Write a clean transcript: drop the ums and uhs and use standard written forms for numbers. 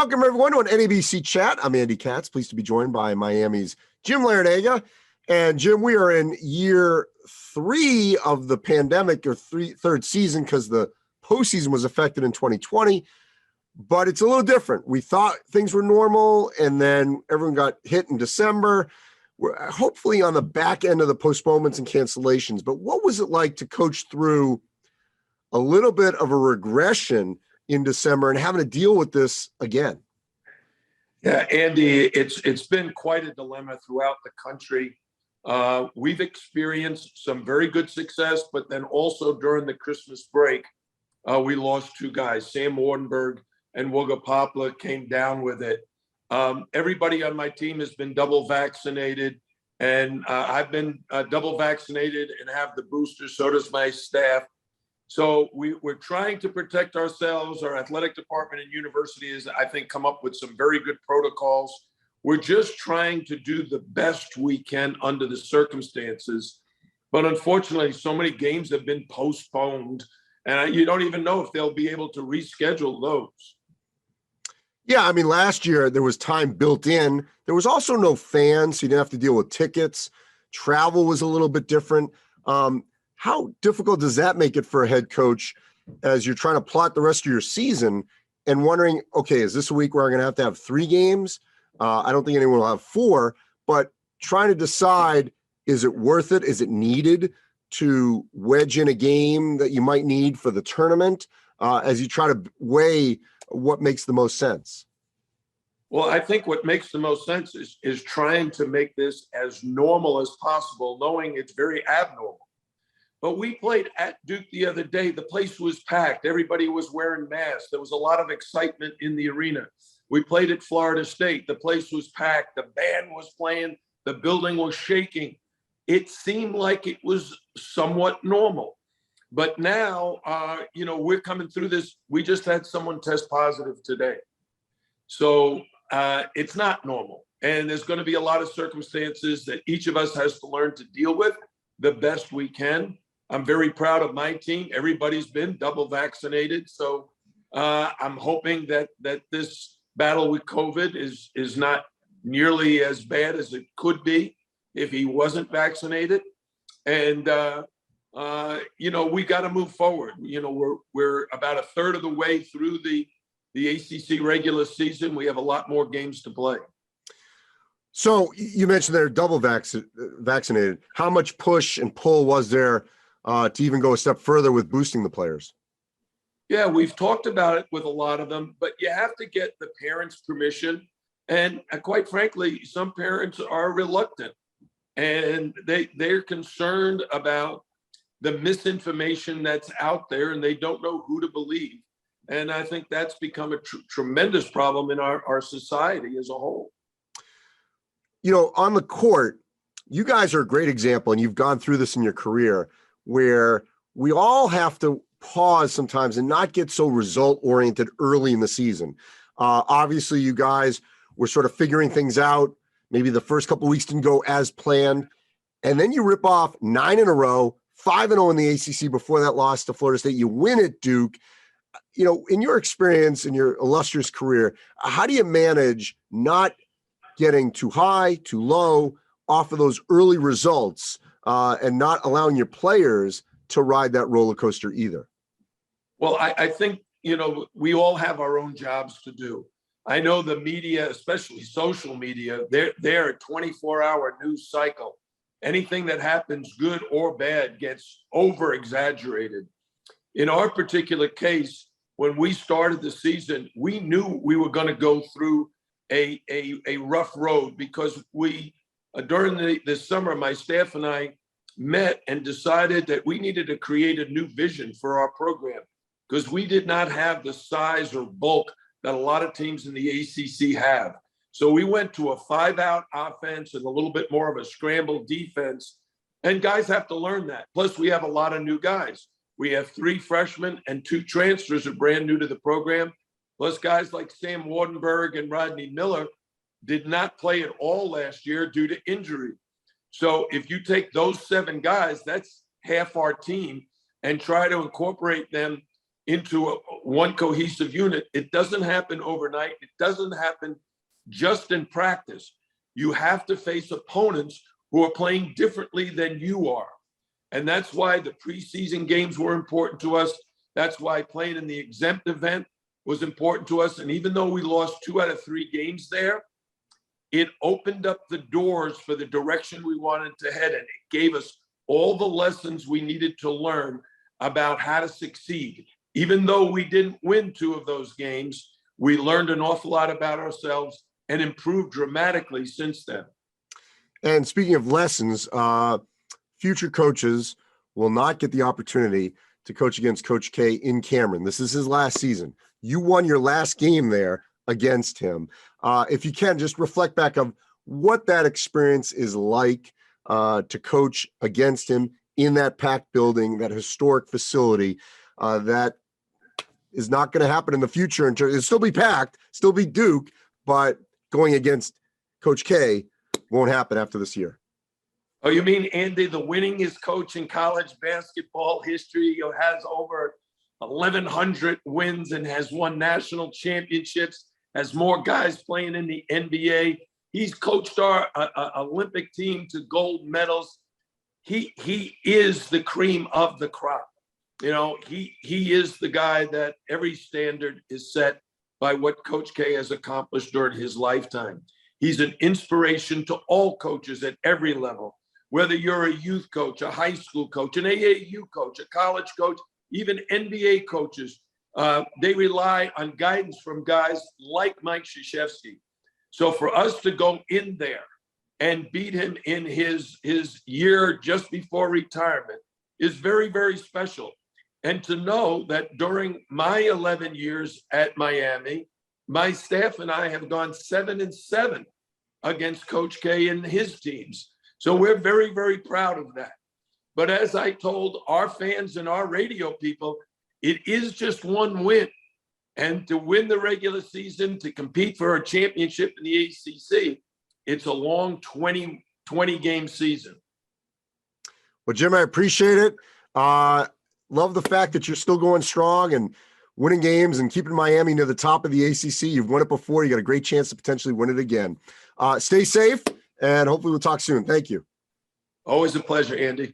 Welcome, everyone, to an NABC chat. I'm Andy Katz, pleased to be joined by Miami's Jim Larrañaga. And Jim, we are in year 3 of the pandemic, or third season, because the postseason was affected in 2020. But it's a little different. We thought things were normal, and then everyone got hit in December. We're hopefully on the back end of the postponements and cancellations. But what was it like to coach through a little bit of a regression in December and having to deal with this again? Yeah, Andy, it's been quite a dilemma throughout the country. We've experienced some very good success, but then also during the Christmas break, we lost 2 guys. Sam Wardenberg and Wooga Poplar came down with it. Everybody on my team has been double vaccinated, and I've been double vaccinated and have the booster. So does my staff. So we're trying to protect ourselves. Our athletic department and university has, I think, come up with some very good protocols. We're just trying to do the best we can under the circumstances. But unfortunately, so many games have been postponed, and you don't even know if they'll be able to reschedule those. Yeah, I mean, last year there was time built in. There was also no fans, so you didn't have to deal with tickets. Travel was a little bit different. How difficult does that make it for a head coach as you're trying to plot the rest of your season and wondering, okay, is this a week where I'm going to have 3 games? I don't think anyone will have 4, but trying to decide, is it worth it? Is it needed to wedge in a game that you might need for the tournament as you try to weigh what makes the most sense? Well, I think what makes the most sense is trying to make this as normal as possible, knowing it's very abnormal. But we played at Duke the other day. The place was packed. Everybody was wearing masks. There was a lot of excitement in the arena. We played at Florida State. The place was packed. The band was playing. The building was shaking. It seemed like it was somewhat normal. But now, we're coming through this. We just had someone test positive today. So it's not normal. And there's going to be a lot of circumstances that each of us has to learn to deal with the best we can. I'm very proud of my team. Everybody's been double vaccinated. So I'm hoping that this battle with COVID is not nearly as bad as it could be if he wasn't vaccinated. And, we got to move forward. We're about a third of the way through the ACC regular season. We have a lot more games to play. So you mentioned they're double vaccinated. How much push and pull was there to even go a step further with boosting the players? Yeah, we've talked about it with a lot of them, but you have to get the parents' permission. And quite frankly, some parents are reluctant, and they're concerned about the misinformation that's out there, and they don't know who to believe. And I think that's become a tremendous problem in our society as a whole. On the court, you guys are a great example, and you've gone through this in your career, where we all have to pause sometimes and not get so result-oriented early in the season. Obviously, you guys were sort of figuring things out. Maybe the first couple of weeks didn't go as planned. And then you rip off 9 in a row, 5-0 in the ACC before that loss to Florida State. You win at Duke. In your experience, in your illustrious career, how do you manage not getting too high, too low off of those early results and not allowing your players to ride that roller coaster either? Well, I think, we all have our own jobs to do. I know the media, especially social media, they're a 24-hour news cycle. Anything that happens, good or bad, gets over-exaggerated. In our particular case, when we started the season, we knew we were going to go through a rough road because during the summer, my staff and I met and decided that we needed to create a new vision for our program because we did not have the size or bulk that a lot of teams in the ACC have. So we went to a 5-out offense and a little bit more of a scramble defense. And guys have to learn that. Plus, we have a lot of new guys. We have 3 freshmen and 2 transfers are brand new to the program. Plus, guys like Sam Wardenberg and Rodney Miller did not play at all last year due to injury. So if you take those 7 guys, that's half our team, and try to incorporate them into one cohesive unit. It doesn't happen overnight. It doesn't happen just in practice. You have to face opponents who are playing differently than you are. And that's why the preseason games were important to us. That's why playing in the exempt event was important to us. And even though we lost 2 out of 3 games there, it opened up the doors for the direction we wanted to head in. It gave us all the lessons we needed to learn about how to succeed. Even though we didn't win 2 of those games, we learned an awful lot about ourselves and improved dramatically since then. And speaking of lessons, future coaches will not get the opportunity to coach against Coach K in Cameron. This is his last season. You won your last game there against him. If you can, just reflect back on what that experience is like to coach against him in that packed building, that historic facility that is not going to happen in the future. It'll still be packed, still be Duke, but going against Coach K won't happen after this year. Oh, you mean Andy, the winningest coach in college basketball history, who has over 1,100 wins and has won national championships, has more guys playing in the NBA. He's coached our Olympic team to gold medals. He is the cream of the crop. You know, he is the guy that every standard is set by what Coach K has accomplished during his lifetime. He's an inspiration to all coaches at every level, whether you're a youth coach, a high school coach, an AAU coach, a college coach, even NBA coaches. They rely on guidance from guys like Mike Krzyzewski. So for us to go in there and beat him in his year just before retirement is very, very special. And to know that during my 11 years at Miami, my staff and I have gone 7-7 against Coach K and his teams. So we're very, very proud of that. But as I told our fans and our radio people, it is just one win. And to win the regular season, to compete for a championship in the ACC, it's a long 20 game season. Well, Jim, I appreciate it. Love the fact that you're still going strong and winning games and keeping Miami near the top of the ACC. You've won it before. You got a great chance to potentially win it again. Stay safe, and hopefully we'll talk soon. Thank you. Always a pleasure, Andy.